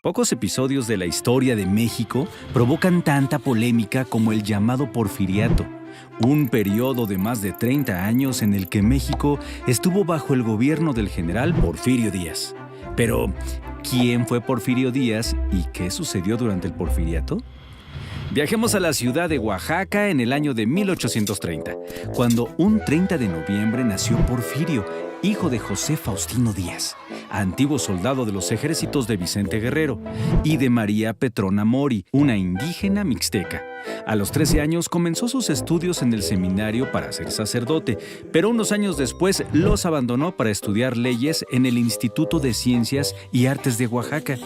Pocos episodios de la historia de México provocan tanta polémica como el llamado Porfiriato, un periodo de más de 30 años en el que México estuvo bajo el gobierno del general Porfirio Díaz. Pero, ¿quién fue Porfirio Díaz y qué sucedió durante el Porfiriato? Viajemos a la ciudad de Oaxaca en el año de 1830, cuando un 30 de noviembre nació Porfirio, hijo de José Faustino Díaz, antiguo soldado de los ejércitos de Vicente Guerrero, y de María Petrona Mori, una indígena mixteca. A los 13 años comenzó sus estudios en el seminario para ser sacerdote, pero unos años después los abandonó para estudiar leyes en el Instituto de Ciencias y Artes de Oaxaca.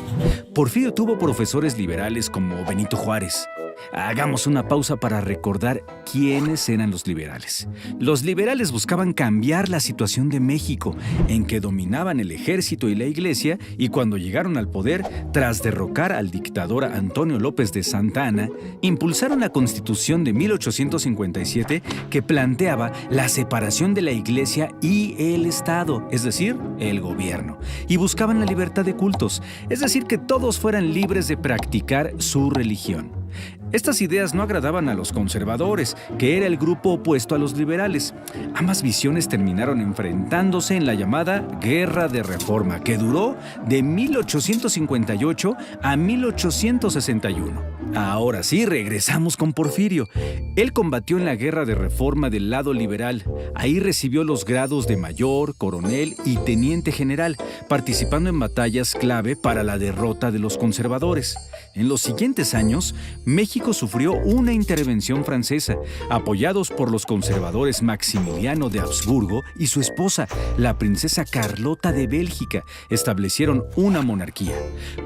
Porfirio tuvo profesores liberales como Benito Juárez. Hagamos una pausa para recordar quiénes eran los liberales. Los liberales buscaban cambiar la situación de México, en que dominaban el ejército y la iglesia, y cuando llegaron al poder, tras derrocar al dictador Antonio López de Santa Anna, impulsaron la Constitución de 1857 que planteaba la separación de la iglesia y el Estado, es decir, el gobierno, y buscaban la libertad de cultos, es decir, que todos fueran libres de practicar su religión. Estas ideas no agradaban a los conservadores, que era el grupo opuesto a los liberales. Ambas visiones terminaron enfrentándose en la llamada Guerra de Reforma, que duró de 1858 a 1861. Ahora sí, regresamos con Porfirio. Él combatió en la Guerra de Reforma del lado liberal. Ahí recibió los grados de mayor, coronel y teniente general, participando en batallas clave para la derrota de los conservadores. En los siguientes años, México sufrió una intervención francesa, apoyados por los conservadores Maximiliano de Habsburgo y su esposa, la princesa Carlota de Bélgica, establecieron una monarquía.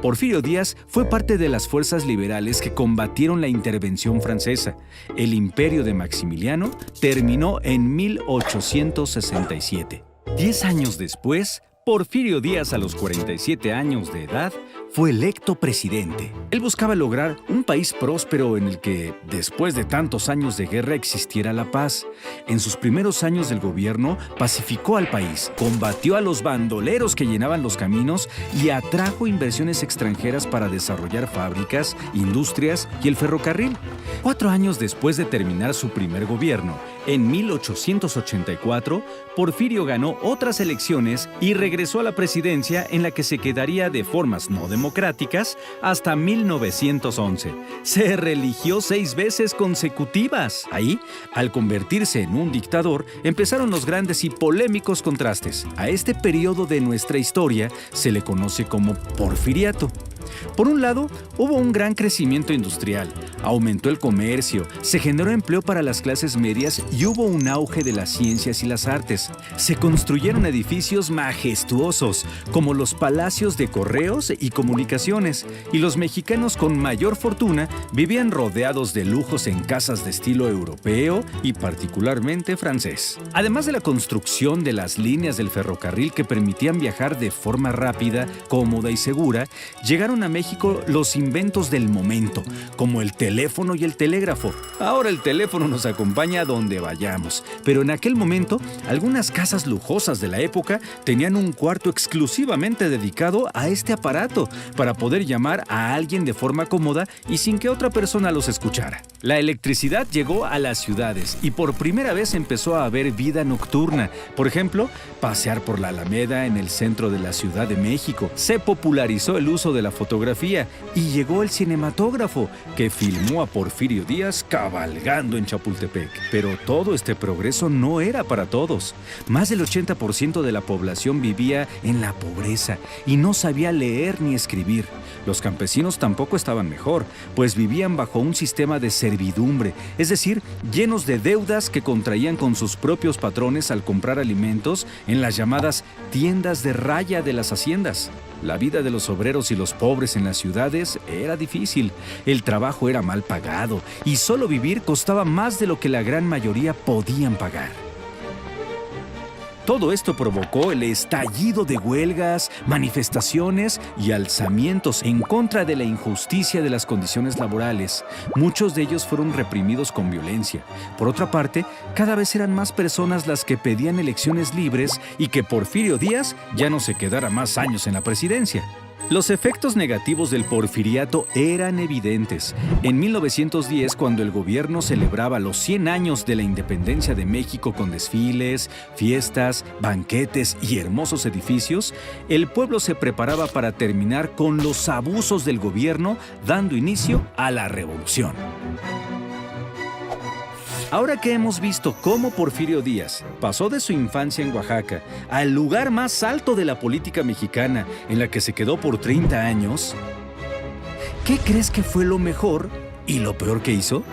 Porfirio Díaz fue parte de las fuerzas liberales que combatieron la intervención francesa. El imperio de Maximiliano terminó en 1867. 10 años después, Porfirio Díaz, a los 47 años de edad, fue electo presidente. Él buscaba lograr un país próspero en el que, después de tantos años de guerra, existiera la paz. En sus primeros años del gobierno, pacificó al país, combatió a los bandoleros que llenaban los caminos y atrajo inversiones extranjeras para desarrollar fábricas, industrias y el ferrocarril. 4 años después de terminar su primer gobierno, en 1884, Porfirio ganó otras elecciones y regresó a la presidencia, en la que se quedaría de formas no democráticas hasta 1911. Se reeligió 6 veces consecutivas. Ahí, al convertirse en un dictador, empezaron los grandes y polémicos contrastes. A este periodo de nuestra historia se le conoce como Porfiriato. Por un lado, hubo un gran crecimiento industrial, aumentó el comercio, se generó empleo para las clases medias y hubo un auge de las ciencias y las artes. Se construyeron edificios majestuosos, como los palacios de correos y comunicaciones, y los mexicanos con mayor fortuna vivían rodeados de lujos en casas de estilo europeo y particularmente francés. Además de la construcción de las líneas del ferrocarril que permitían viajar de forma rápida, cómoda y segura, llegaron a México los inventos del momento, como el teléfono y el telégrafo. Ahora el teléfono nos acompaña a donde vayamos, pero en aquel momento, algunas casas lujosas de la época tenían un cuarto exclusivamente dedicado a este aparato, para poder llamar a alguien de forma cómoda y sin que otra persona los escuchara. La electricidad llegó a las ciudades y por primera vez empezó a haber vida nocturna. Por ejemplo, pasear por la Alameda en el centro de la Ciudad de México. Se popularizó el uso de la fotografía y llegó el cinematógrafo, que filmó a Porfirio Díaz cabalgando en Chapultepec. Pero todo este progreso no era para todos. Más del 80% de la población vivía en la pobreza y no sabía leer ni escribir. Los campesinos tampoco estaban mejor, pues vivían bajo un sistema de servidumbre, es decir, llenos de deudas que contraían con sus propios patrones al comprar alimentos en las llamadas tiendas de raya de las haciendas. La vida de los obreros y los pobres en las ciudades era difícil, el trabajo era mal pagado y solo vivir costaba más de lo que la gran mayoría podían pagar. Todo esto provocó el estallido de huelgas, manifestaciones y alzamientos en contra de la injusticia de las condiciones laborales. Muchos de ellos fueron reprimidos con violencia. Por otra parte, cada vez eran más personas las que pedían elecciones libres y que Porfirio Díaz ya no se quedara más años en la presidencia. Los efectos negativos del porfiriato eran evidentes. En 1910, cuando el gobierno celebraba los 100 años de la independencia de México con desfiles, fiestas, banquetes y hermosos edificios, el pueblo se preparaba para terminar con los abusos del gobierno, dando inicio a la revolución. Ahora que hemos visto cómo Porfirio Díaz pasó de su infancia en Oaxaca al lugar más alto de la política mexicana, en la que se quedó por 30 años, ¿qué crees que fue lo mejor y lo peor que hizo?